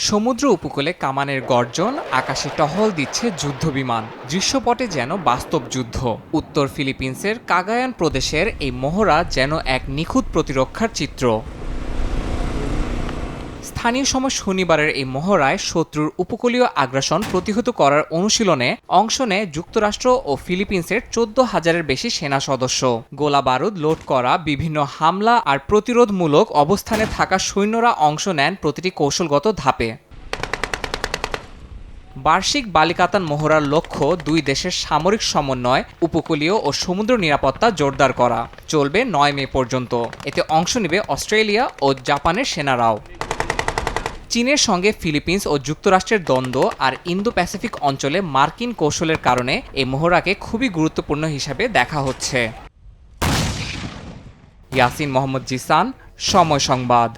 সমুদ্র উপকূলে কামানের গর্জন, আকাশে টহল দিচ্ছে যুদ্ধবিমান। দৃশ্যপটে যেন বাস্তব যুদ্ধ। উত্তর ফিলিপিন্সের কাগায়ান প্রদেশের এই মহড়া যেন এক নিখুঁত প্রতিরক্ষার চিত্র। স্থানীয় সময় শনিবারের এই মহড়ায় শত্রুর উপকূলীয় আগ্রাসন প্রতিহত করার অনুশীলনে অংশ নেয় যুক্তরাষ্ট্র ও ফিলিপিন্সের 14,000-এর বেশি সেনা সদস্য। গোলা বারুদ লোড করা বিভিন্ন হামলা আর প্রতিরোধমূলক অবস্থানে থাকা সৈন্যরা অংশ নেন প্রতিটি কৌশলগত ধাপে। বার্ষিক বালিকাতান মহড়ার লক্ষ্য দুই দেশের সামরিক সমন্বয়, উপকূলীয় ও সমুদ্র নিরাপত্তা জোরদার করা। চলবে 9 মে পর্যন্ত। এতে অংশ নেবে অস্ট্রেলিয়া ও জাপানের সেনারাও। চীনের সঙ্গে ফিলিপিন্স ও যুক্তরাষ্ট্রের দ্বন্দ্ব আর ইন্দো প্যাসিফিক অঞ্চলে মার্কিন কৌশলের কারণে এই মহড়াকে খুবই গুরুত্বপূর্ণ হিসাবে দেখা হচ্ছে। ইয়াসিন মোহাম্মদ জিসান, সময় সংবাদ।